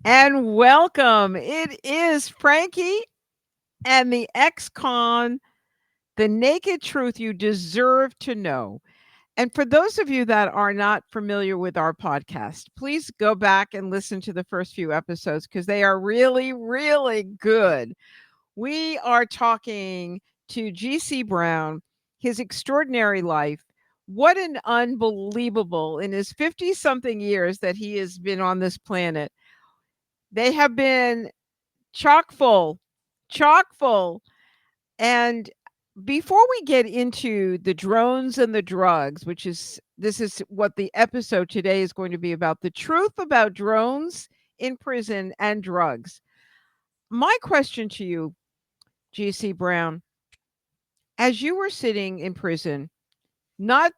And welcome. It is Frankie and the ex-con, the naked truth you deserve to know. And for those of you that are not familiar with our podcast, please go back and listen to the first few episodes because they are really, really good. We are talking to GC Brown, his extraordinary life. What an unbelievable, in his 50 something years that he has been on this planet. They have been chock full, chock full. And before we get into the drones and the drugs, which is this is what the episode today is going to be about, the truth about drones in prison and drugs. My question to you, GC Brown, as you were sitting in prison, not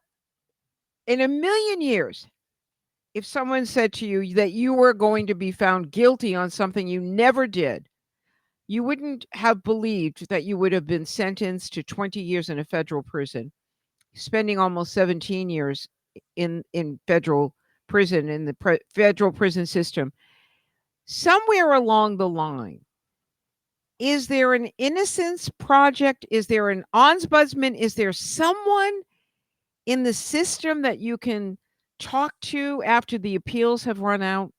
in a million years, if someone said to you that you were going to be found guilty on something you never did, you wouldn't have believed that you would have been sentenced to 20 years in a federal prison, spending almost 17 years in federal prison, in the federal prison system. Somewhere along the line, is there an innocence project? Is there an ombudsman? Is there someone in the system that you can talk to after the appeals have run out?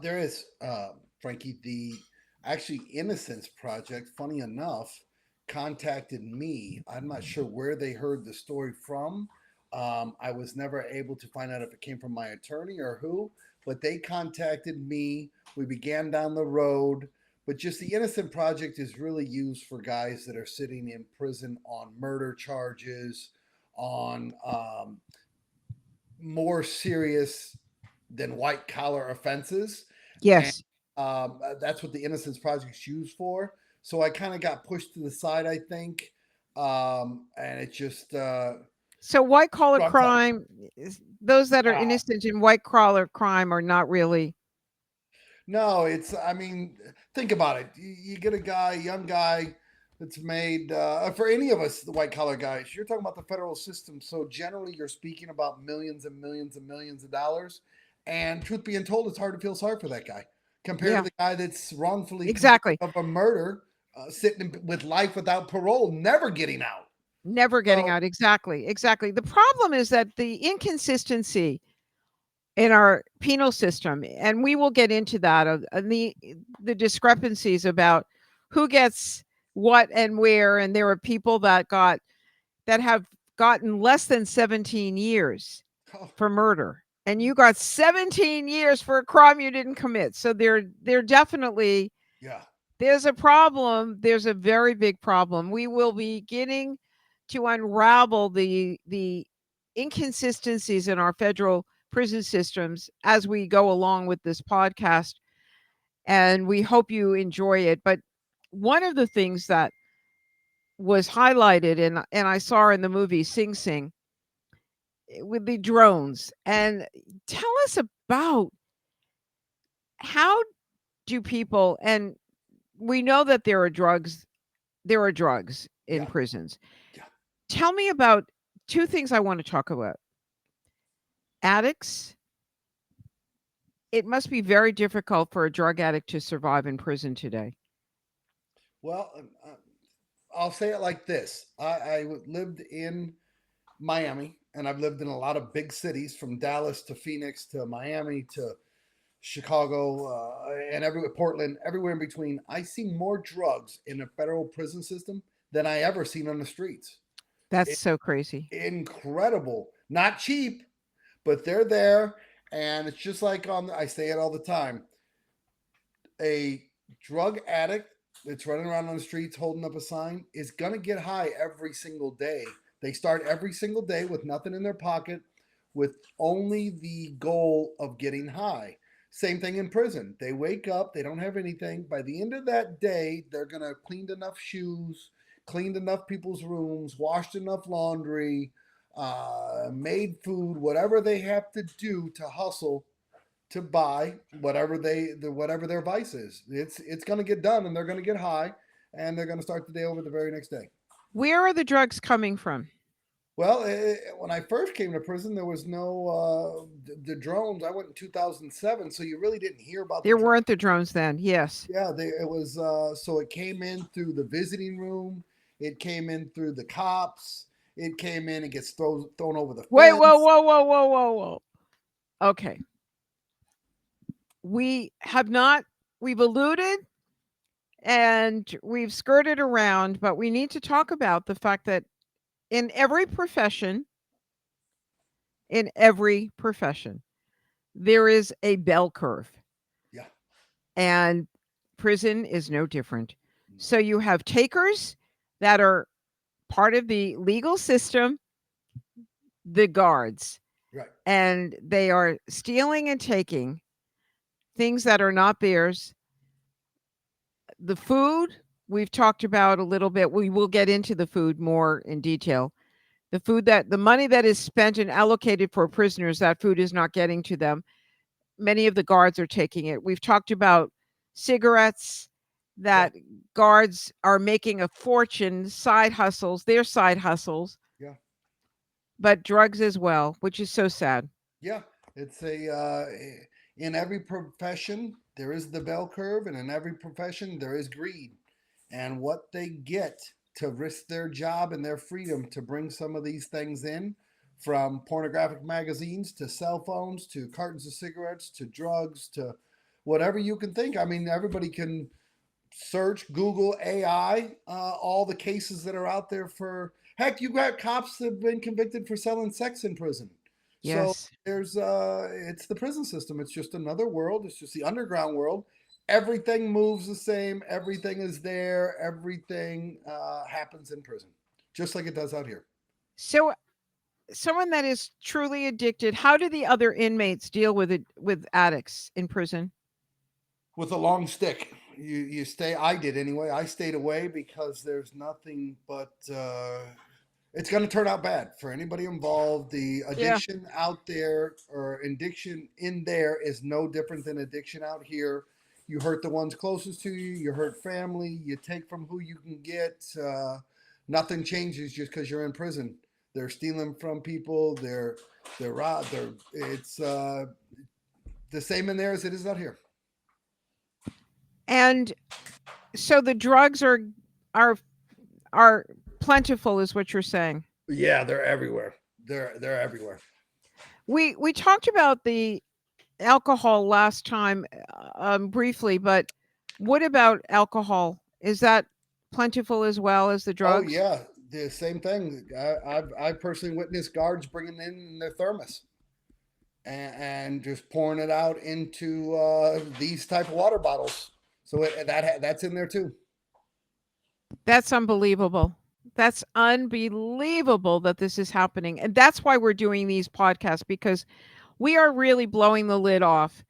There is, Frankie, the actually Innocence Project, funny enough, contacted me. I'm not sure where they heard the story from. I was never able to find out if it came from my attorney or who, but they contacted me. We began down the road. But just the Innocent Project is really used for guys that are sitting in prison on murder charges, on more serious than white collar offenses. And Yes. that's what the Innocence Project's used for. So I kind of got pushed to the side, I think. And it just So white collar trumped up. crime, those that are Uh, innocent in white collar crime are not really. no, I mean, think about it. You get a guy, young guy, that's made, for any of us, the white collar guys, you're talking about the federal system. So generally, you're speaking about millions and millions and millions of dollars. And truth being told, it's hard to feel sorry for that guy compared to Yeah, the guy that's wrongfully convicted exactly. of a murder, sitting with life without parole, never getting out. Never getting So, out. Exactly. Exactly. The problem is that the inconsistency in our penal system, and we will get into that, and the discrepancies about who gets what and where, and there are people that have gotten less than 17 years oh, for murder, and you got 17 years for a crime you didn't commit. So there definitely, yeah. there's a problem. There's a very big problem. We will be getting to unravel the inconsistencies in our federal prison systems as we go along with this podcast, and we hope you enjoy it. But one of the things that was highlighted, and I saw in the movie Sing Sing, with the drones, and tell us about how do people, and we know that there are drugs in Yeah. prisons. Yeah. Tell me about two things I want to talk about. Addicts. It must be very difficult for a drug addict to survive in prison today. Well, I'll say it like this. I lived in Miami, and I've lived in a lot of big cities from Dallas to Phoenix to Miami to Chicago and everywhere, Portland, everywhere in between. I see more drugs in the federal prison system than I ever seen on the streets. That's It's so crazy. incredible. Not cheap, but they're there. And it's just like I say it all the time, a drug addict that's running around on the streets holding up a sign is going to get high every single day. They start every single day with nothing in their pocket, with only the goal of getting high. Same thing in prison. They wake up, they don't have anything. By the end of that day, they're going to have cleaned enough shoes, cleaned enough people's rooms, washed enough laundry, made food, whatever they have to do to hustle to buy whatever their vice is. It's going to get done, and they're going to get high, and they're going to start the day over the very next day. Where are the drugs coming from? Well, when I first came to prison, there was no the drones. I went in 2007, so you really didn't hear about the There drones. weren't the drones then. Yes. Yeah, it was so it came in through the visiting room. It came in through the cops. It came in and gets thrown over the Wait, whoa, fence. whoa, whoa, whoa, whoa, whoa. Okay. We have not, we've alluded and we've skirted around, but we need to talk about the fact that in every profession, in every profession, there is a bell curve, Yeah, and prison is no different. no, So you have takers that are part of the legal system, the guards, right. and they are stealing and taking things that are not theirs. The food we've talked about a little bit. We will get into the food more in detail. The food that the money that is spent and allocated for prisoners, that food is not getting to them. Many of the guards are taking it. We've talked about cigarettes, Yeah, that guards are making a fortune, side hustles, their side hustles, yeah, but drugs as well, which is so sad. yeah. It's a in every profession there is the bell curve, and in every profession there is greed, and what they get to risk their job and their freedom to bring some of these things in, from pornographic magazines to cell phones to cartons of cigarettes to drugs to whatever you can think. I mean, everybody can search Google AI, all the cases that are out there for heck, you got cops that have been convicted for selling sex in prison. So Yes. there's it's the prison system. It's just another world. It's just the underground world. Everything moves the same. Everything is there. Everything happens in prison, just like it does out here. So someone that is truly addicted, how do the other inmates deal with it with addicts in prison? With a long stick. You stay. I did anyway. I stayed away because there's nothing but it's going to turn out bad for anybody involved. The Yeah. addiction out there or addiction in there is no different than addiction out here. You hurt the ones closest to you. You hurt family. You take from who you can get. Nothing changes just because you're in prison. They're stealing from people. They're robbed. It's the same in there as it is out here. And so the drugs are are plentiful is what you're saying. Yeah, they're everywhere. They're everywhere. We talked about the alcohol last time briefly, but what about alcohol? Is that plentiful as well as the Oh drugs? yeah, the same thing. I personally witnessed guards bringing in their thermos and just pouring it out into these type of water bottles. So that's in there too. That's unbelievable. That's unbelievable that this is happening. And that's why we're doing these podcasts because we are really blowing the lid off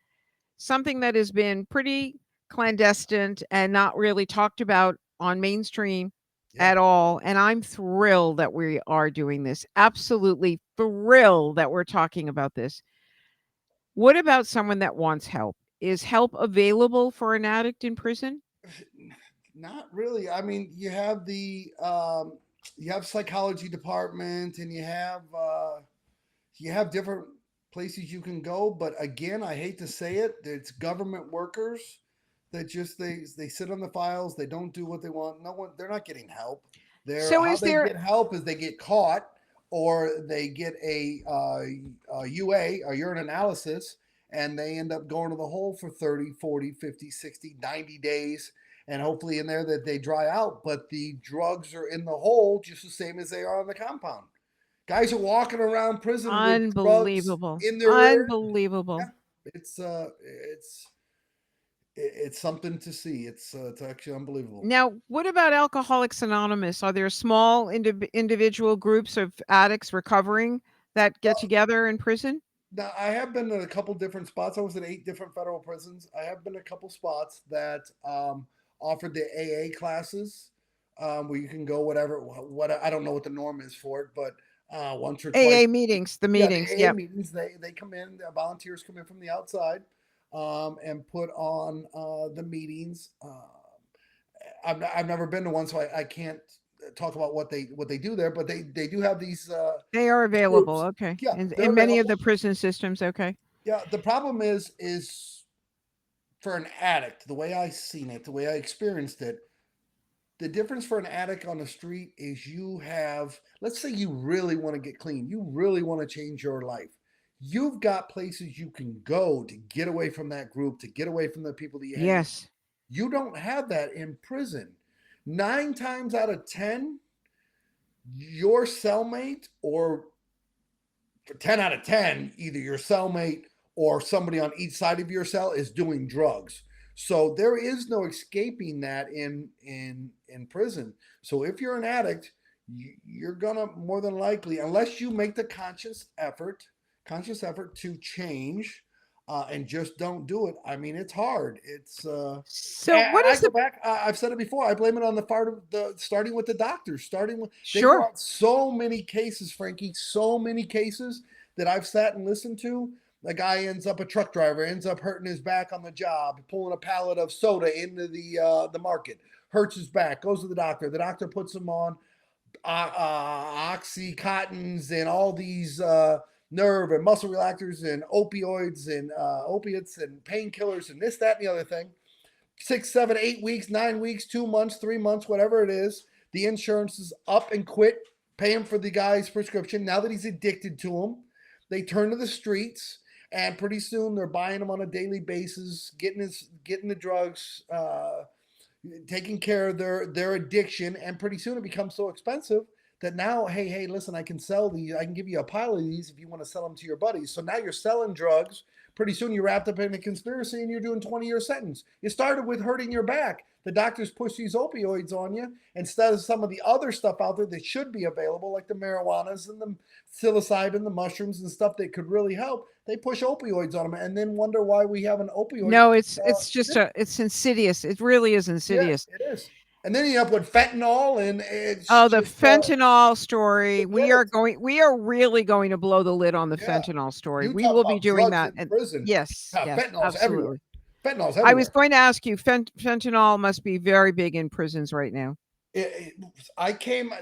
something that has been pretty clandestine and not really talked about on mainstream Yeah. at all. And I'm thrilled that we are doing this. Absolutely thrilled that we're talking about this. What about someone that wants help? Is help available for an addict in prison? Not really. I mean, you have psychology department, and you have different places you can go. But again, I hate to say it, it's government workers that just they sit on the files. They don't do what they want. No one, they're not getting help. They're So how is they there get help is they get caught or they get a UA, a urine analysis, and they end up going to the hole for 30, 40, 50, 60, 90 days. And hopefully in there that they dry out, but the drugs are in the hole just the same as they are on the compound. Guys are walking around prison with drugs unbelievable? in their urine. Unbelievable. Yeah, it's something to see. It's actually unbelievable. Now, what about Alcoholics Anonymous? Are there small individual groups of addicts recovering that get together in prison? Now I have been in a couple different spots. I was in 8 different federal prisons. I have been in a couple spots that offered the AA classes, where you can go whatever. What I don't know what the norm is for it, but once or twice. AA meetings, the Yeah, the meetings. AA Yep. meetings. They come in. The volunteers come in from the outside, and put on the meetings. I've never been to one, so I can't talk about what they do there, but they do have these They are available, groups. okay. Yeah, they're In many of available. the prison systems, okay. Yeah, the problem is for an addict, the way I seen it, the way I experienced it, the difference for an addict on the street is you have, let's say you really want to get clean, you really want to change your life. You've got places you can go to get away from that group, to get away from the people that you hang. Yes. You don't have that in prison. 9 times out of 10, your cellmate, or for 10 out of 10, either your cellmate or somebody on each side of your cell is doing drugs. So there is no escaping that in prison. So if you're an addict, you're gonna more than likely, unless you make the conscious effort to change, and just don't do it. I mean, it's hard. It's So and what I is go the back. I've said it before. I blame it on the part of the starting with the doctors. Starting with they throw Sure. out so many cases, Frankie. So many cases that I've sat and listened to. The guy ends up a truck driver, ends up hurting his back on the job, pulling a pallet of soda into the market, hurts his back, goes to the doctor. The doctor puts him on oxycontins and all these nerve and muscle relaxers and opioids and opiates and painkillers and this, that, and the other thing. 6, 7, 8 weeks, 9 weeks, 2 months, 3 months, whatever it is. The insurance is up and quit paying for the guy's prescription. Now that he's addicted to them, they turn to the streets, and pretty soon they're buying them on a daily basis, getting the drugs, taking care of their addiction, and pretty soon it becomes so expensive that now, hey, listen, I can sell these. I can give you a pile of these if you want to sell them to your buddies. So now you're selling drugs. Pretty soon you're wrapped up in a conspiracy and you're doing 20-year sentence. You started with hurting your back. The doctors push these opioids on you instead of some of the other stuff out there that should be available, like the marijuanas and the psilocybin, the mushrooms and stuff that could really help. They push opioids on them and then wonder why we have an opioid. No, it's just it's insidious. It really is Yeah, insidious. it is. And then you end up with fentanyl, and it's Oh, the just fentanyl story. forget it. We are really going to blow the lid on the Yeah. fentanyl story. You We talk will be about doing drugs that. in And prison. yes, yes, Fentanyl's everywhere. absolutely. Fentanyl's I was everywhere. going to ask you, fentanyl must be very big in prisons right now. It, I came.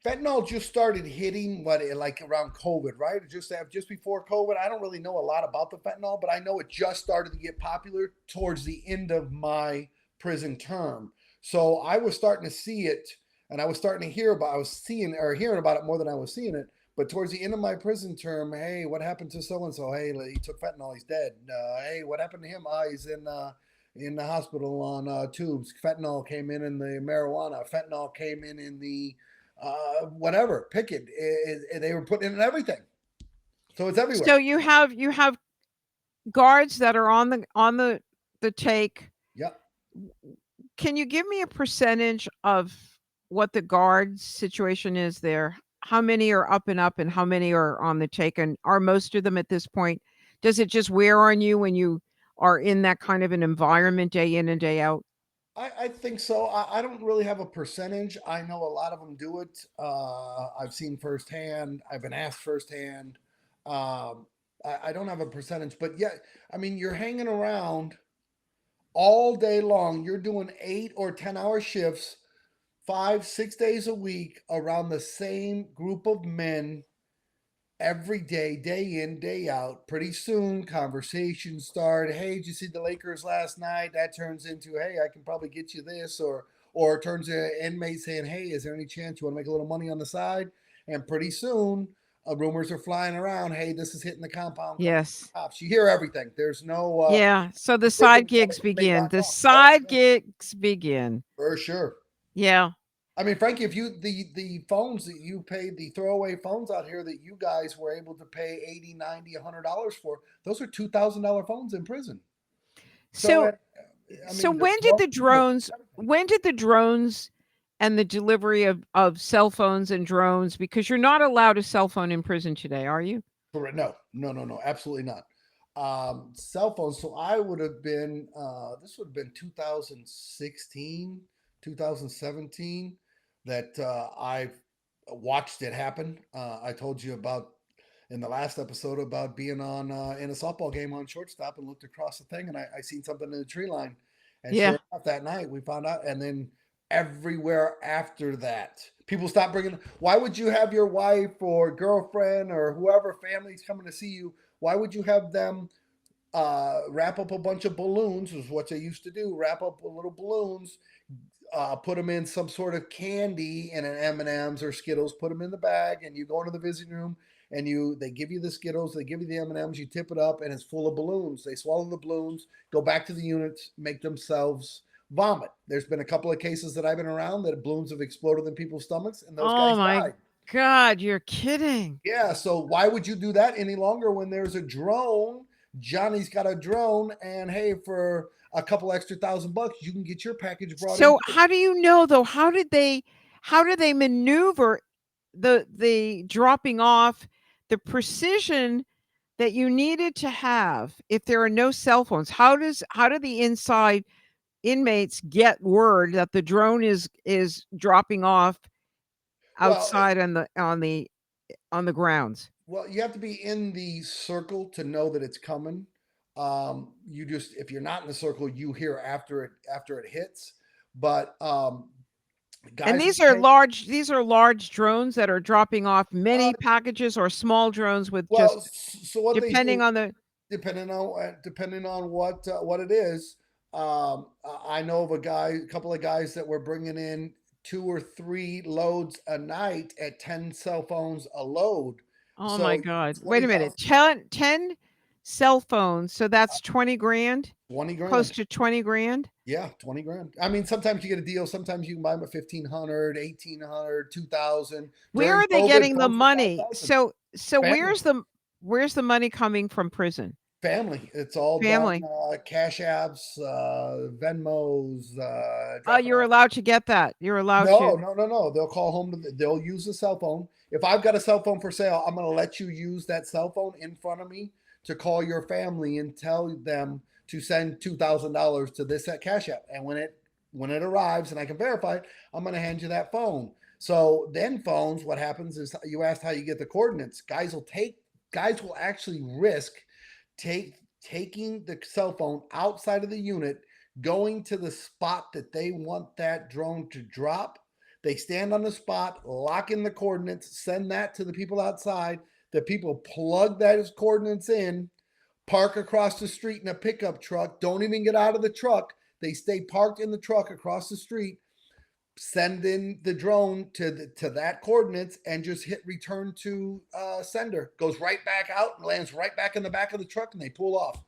Fentanyl just started hitting like around COVID, right? Just before COVID. I don't really know a lot about the fentanyl, but I know it just started to get popular towards the end of my prison term. So I was starting to see it, and I was starting to hear about. I was seeing or hearing about it more than I was seeing it. But towards the end of my prison term, hey, what happened to so and so? Hey, he took fentanyl. He's dead. Hey, what happened to him? He's in the hospital on tubes. Fentanyl came in the marijuana. Fentanyl came in the whatever, pick it. They were putting in everything, so it's So everywhere. you have guards that are on the take. Yep. Can you give me a percentage of what the guard situation is there? How many are up and up and how many are on the take? And are most of them at this point? Does it just wear on you when you are in that kind of an environment day in and day out? I think so. I don't really have a percentage. I know a lot of them do it. I've seen firsthand. I've been asked firsthand. I don't have a percentage, but yeah, I mean, you're hanging around all day long. You're doing 8 or 10 hour shifts, 5, 6 days a week around the same group of men every day, day in, day out. Pretty soon, conversations start. Hey, did you see the Lakers last night? That turns into, hey, I can probably get you this, or it turns into an inmate saying, hey, is there any chance you want to make a little money on the side? And pretty soon, rumors are flying around. Hey, this is hitting the compound. Come Yes. cops. You hear everything. There's no Yeah. So the side prison's got gigs an inmate begin. back The off. Oh, side yeah, gigs begin. for sure. Yeah. I mean, Frankie, if you the phones that you paid, the throwaway phones out here that you guys were able to pay 80, 90, $100 for, those are $2,000 phones in prison. So, So I so mean, the drugs, everything. when did the drones and the delivery of cell phones and drones, because you're not allowed a cell phone in prison today, are you? Correct. No, no, no, no, absolutely not. Cell phones. So I would have been. This would have been 2016, 2017 that I've watched it happen. I told you about in the last episode about being on in a softball game on shortstop and looked across the thing and I seen something in the tree line, and Yeah. sure enough, that night we found out, and then everywhere after that. People stop bringing. Why would you have your wife or girlfriend or whoever family's coming to see you? Why would you have them wrap up a bunch of balloons? Was what they used to do. Wrap up little balloons, put them in some sort of candy and an M&Ms or Skittles. Put them in the bag, and you go into the visiting room, and they give you the Skittles, they give you the M&Ms. You tip it up, and it's full of balloons. They swallow the balloons, go back to the units, make themselves vomit. There's been a couple of cases that I've been around that balloons have exploded in people's stomachs, and those Oh guys my died. God, you're kidding. Yeah, so why would you do that any longer when there's a drone? Johnny's got a drone, and hey, for a couple extra $1,000, you can get your package brought in So too. how do you know though? How do they maneuver the dropping off, the precision that you needed to have if there are no cell phones? How do the inside inmates get word that the drone is dropping off Well, outside on the grounds? well, you have to be in the circle to know that it's coming. You just if you're not in the circle, you hear after it hits. But And guys will these are large drones that are dropping off uh, many packages, or small drones with well, just so what they depending do on the depending on what it is. I know of a couple of guys that were bringing in 2 or 3 loads a night at 10 cell phones a load. Oh my So god. Wait twenty a minute. thousand, 10 cell phones, so that's 20 grand? 20 Close grand. to 20 grand? Yeah, 20 grand. I mean, sometimes you get a deal. Sometimes you can buy them at 1,500, 1,800, 2,000. Where During are they COVID, getting the phones were money? 5,000. So Family, where's the money coming from prison? family. It's all done Family. Cash Apps, Venmos, Oh, dropping you're off. allowed to get that. You're allowed No, to. no, no, no. They'll call home. They'll use the cell phone. If I've got a cell phone for sale, I'm going to let you use that cell phone in front of me to call your family and tell them to send $2,000 to this at Cash App. And when it arrives and I can verify it, I'm going to hand you that phone. So then phones, what happens is you asked how you get the coordinates. Guys will actually risk taking the cell phone outside of the unit, going to the spot that they want that drone to drop. They stand on the spot, lock in the coordinates, send that to the people outside. The people plug those coordinates in, park across the street in a pickup truck, don't even get out of the truck. They stay parked in the truck across the street, send in the drone to that coordinates, and just hit return to sender. Goes right back out and lands right back in the back of the truck, and they pull off.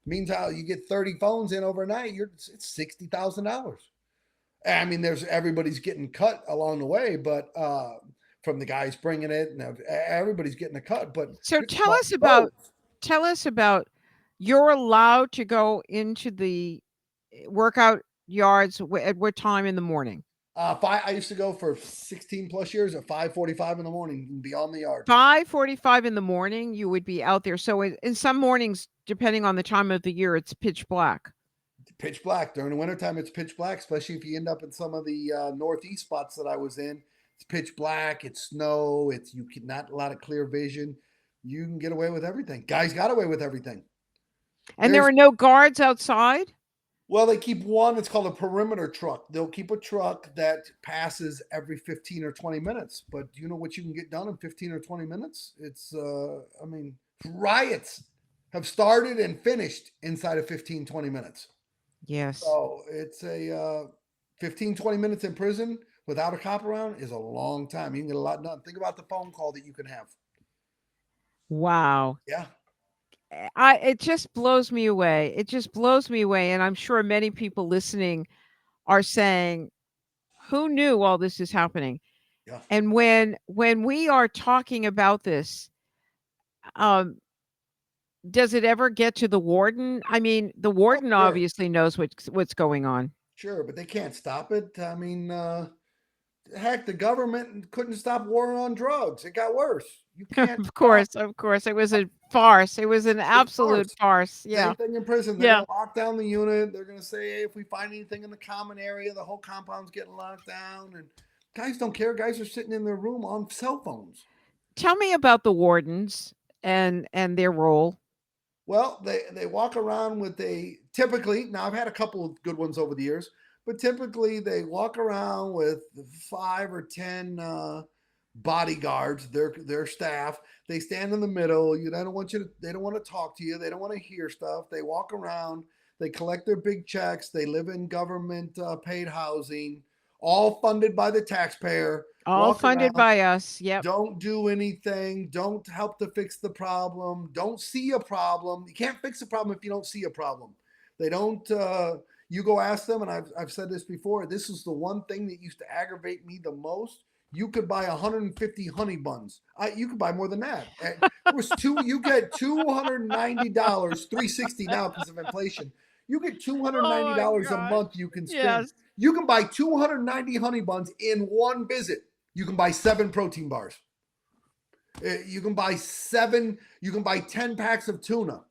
Meantime, you get 30 phones in overnight. It's $60,000. I mean, there's everybody's getting cut along the way, but from the guys bringing it, and everybody's getting a cut. But So you're tell talking us about loads. tell us about you're allowed to go into the workout yards at what time in the morning? I used to go for 16 plus years at 5:45 in the morning and be on the yard. 5:45 in the morning, you would be out there. So in some mornings, depending on the time of the year, it's pitch black. Pitch black during the wintertime. It's pitch black, especially if you end up in some of the northeast spots that I was in. It's pitch black. It's snow. It's you can not a lot of clear vision. You can get away with everything. Guys got away with everything. And there There's are no guards outside? Well, they keep one. It's called a perimeter truck. They'll keep a truck that passes every 15 or 20 minutes. But do you know what you can get done in 15 or 20 minutes? I mean, riots have started and finished inside of 15, 20 minutes. Yes. So it's a 15, 20 minutes in prison without a cop around is a long time. You can get a lot done. Think about the phone call that you can have. Wow. Yeah. It just blows me away. It just blows me away, and I'm sure many people listening are saying, "Who knew all this is happening?" Yeah. And when we are talking about this, um, does it ever get to the warden? I mean, the Oh, warden sure. obviously knows what's going on. Sure. But they can't stop it. I mean, heck, the government couldn't stop war on drugs. It got worse. You can't stop. Of course, it was a farce. It was an It's absolute farce. farce. Yeah. Same thing in prison. They're Yeah. going to lock down the unit. They're going to say, hey, if we find anything in the common area, the whole compound's getting locked down. And guys don't care. Guys are sitting in their room on cell phones. Tell me about the wardens and their role. Well, they walk around with a typically. Now I've had a couple of good ones over the years, but typically they walk around with 5 or 10 bodyguards, their staff. They stand in the middle. You they don't want you to. They don't want to talk to you. They don't want to hear stuff. They walk around. They collect their big checks. They live in government paid housing, all funded by the taxpayer. All Walk funded around, by us. Yep. don't do anything, don't help to fix the problem, don't see a problem. You can't fix a problem if you don't see a problem. They don't you go ask them, and I've said this before, this is the one thing that used to aggravate me the most. You could buy 150 honey buns. You could buy more than that. It was two. You get $290, 360 now because of inflation. You get two hundred ninety Oh my dollars a gosh. month you can spend. Yes. You can buy 290 honey buns in one visit. You can buy 7 protein bars. You can buy 7. You can buy 10 packs of tuna.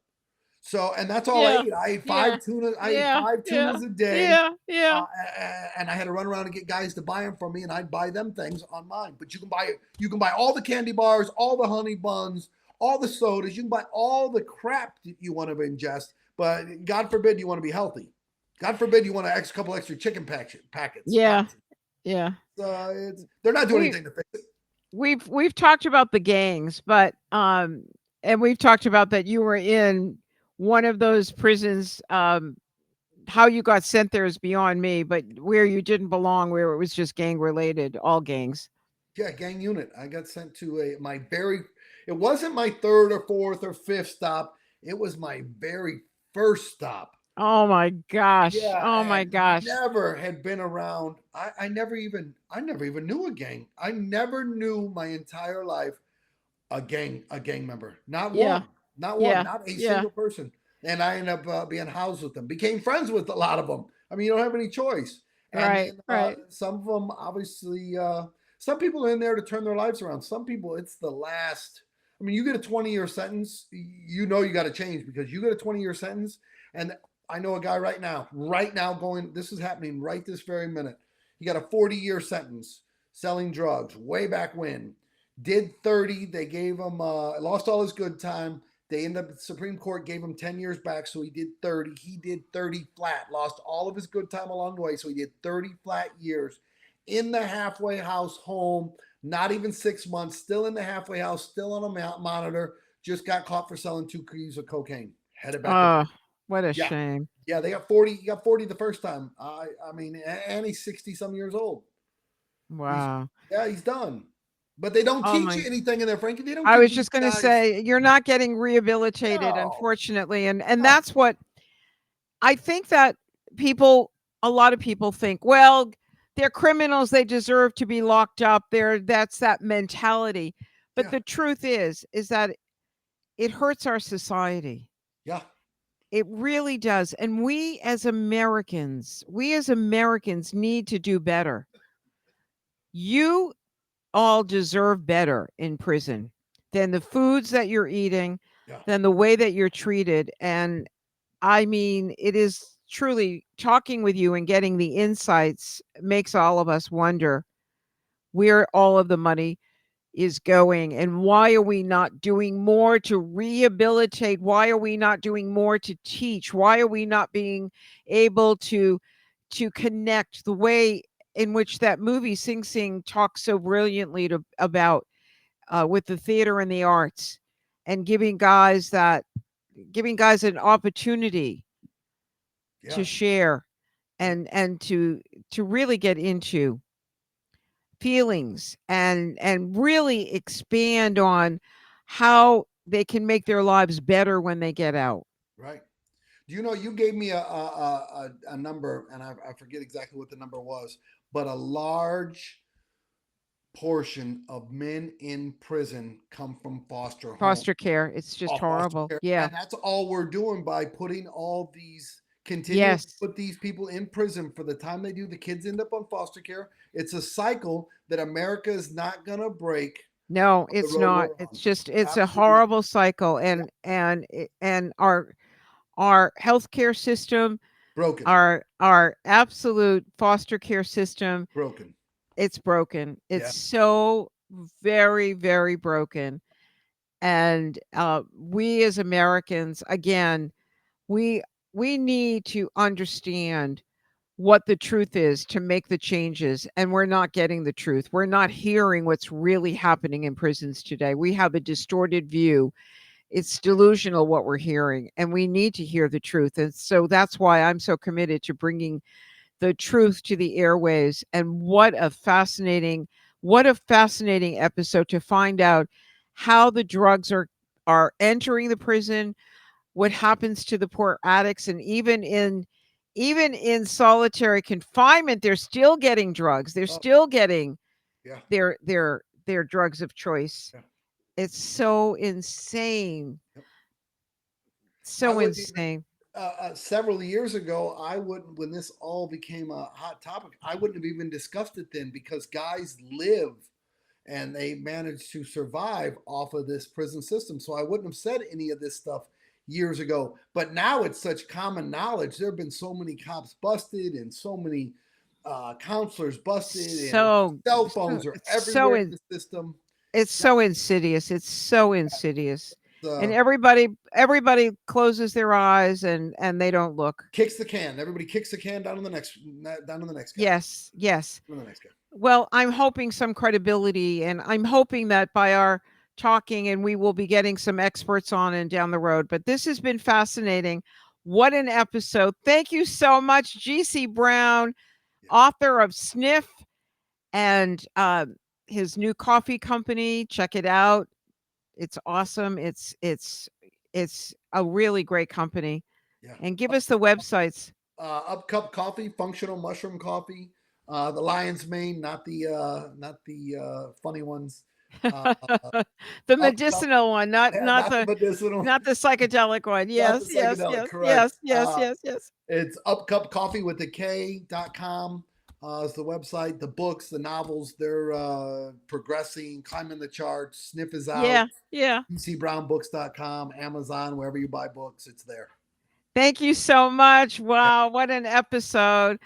So, and that's all I Yeah. ate. I ate Yeah. five tuna. I ate Yeah. 5 tunas Yeah. a day, Yeah. Yeah. uh, and I had to run around and get guys to buy them for me, and I'd buy them things on mine. But you can buy all the candy bars, all the honey buns, all the sodas. You can buy all the crap that you want to ingest. But God forbid you want to be healthy. God forbid you want a couple extra chicken packets. Yeah. Yeah. They're not doing We anything to fix it. we've talked about the gangs, but and we've talked about that you were in one of those prisons. How you got sent there is beyond me, but where you didn't belong, where it was just gang related, all gangs. Yeah, gang unit. I got sent to my very. It wasn't my third or fourth or fifth stop. It was my very first stop. Oh my gosh. Yeah, Oh my and gosh. never had been around. I never even knew a gang. I never knew my entire life a gang member. Not Yeah. one. Not one. Yeah. Not a Yeah. single person. And I ended up being housed with them. Became friends with a lot of them. I mean, you don't have any choice. And Right. then Right. some of them, obviously, some people are in there to turn their lives around. Some people, it's the last. I mean, you get a 20-year sentence, you know you got to change because you get a 20-year sentence. And I know a guy right now going, this is happening right this very minute. He got a 40-year sentence selling drugs way back when. Did 30. They gave him, lost all his good time. They ended up, the Supreme Court gave him 10 years back, so he did 30. He did 30 flat, lost all of his good time along the way, so he did 30 flat years in the halfway house home, not even 6 months, still in the halfway house, still on a monitor, just got caught for selling 2 kilos of cocaine. Headed back to Oh, prison. what a Yeah. shame. Yeah, they got 40. He got 40 the first time. I mean, and he's 60 some years old. He's Wow. yeah, he's done. But they don't Oh teach my you anything in there, Frankie. They don't I give was these just going to guys say you're not getting rehabilitated no, unfortunately, and no. that's what I think that people a lot of people think, well, they're criminals, they deserve to be locked up. That's that mentality. But Yeah, the truth is that it hurts our society. yeah, It really does. And we as Americans need to do better. You all deserve better in prison than the foods that you're eating, yeah, than the way that you're treated. And I mean, it is truly talking with you and getting the insights makes all of us wonder where all of the money is going and why are we not doing more to rehabilitate? Why are we not doing more to teach? Why are we not being able to connect the way in which that movie Sing Sing talks so brilliantly about with the theater and the arts and giving guys an opportunity yeah, to share yeah. and to really get into feelings and really expand on how they can make their lives better when they get out. Right. Do you know you gave me a number, and I forget exactly what the number was, but a large portion of men in prison come from foster home. Foster care, it's just All foster horrible. care. Yeah. And that's all we're doing by putting all these continuing to Yes. put these people in prison for the time they do. The kids end up on foster care. It's a cycle that America is not gonna break No, on the it's road not. we're It's on. just it's a Absolutely not. horrible cycle Yeah, and our healthcare system, broken. our absolute foster care system, Broken. it's broken. It's Yeah. so very, very broken. And we as Americans, again, we we need to understand what the truth is to make the changes, and we're not getting the truth. We're not hearing what's really happening in prisons today. We have a distorted view. It's delusional what we're hearing, and we need to hear the truth. And so that's why I'm so committed to bringing the truth to the airwaves. And what a fascinating episode to find out how the drugs are entering the prison, what happens to the poor addicts, and even in solitary confinement they're still getting drugs. They're Oh, still getting yeah, their drugs of choice. yeah. It's so insane. Yep. I So wouldn't even. insane. Several years ago, I wouldn't. When this all became a hot topic, I wouldn't have even discussed it then because guys live and they managed to survive off of this prison system. So I wouldn't have said any of this stuff years ago. But now it's such common knowledge. There have been so many cops busted and so many counselors busted, and So, cell so phones are it's so everywhere in in, the system. it's Yeah, so insidious. It's so insidious. And uh, everybody closes their eyes and they don't look. kicks the can. Everybody kicks the can down to the next guy. Yes, yes. Down to the next guy. Well, I'm hoping some credibility, and I'm hoping that by our talking, and we will be getting some experts on and down the road. But this has been fascinating. What an episode. Thank you so much, GC Brown, Yeah, author of Sniff and his new coffee company. Check it out. It's awesome. It's a really great company. yeah. And give us the websites. Up cup coffee, functional mushroom coffee, the lion's mane, not the funny ones. Uh, The up cup, medicinal one, not yeah, not not the the medicinal, not the psychedelic one. not the Yes, yes, psychedelic. yes, Correct. yes, yes, yes, yes. It's upcupcoffee with the K.com. Is the website. The books, the novels, they're progressing, climbing the charts. Sniff is out. Yeah, yeah. PCBrownBooks.com, Amazon, wherever you buy books, it's there. Thank you so much. Yeah, Wow, what an episode.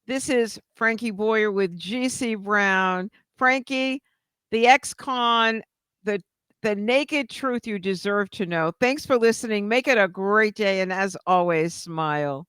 This is Frankie Boyer with GC Brown. Frankie, the ex-con, the the naked truth you deserve to know. Thanks for listening. Make it a great day, and as always, smile.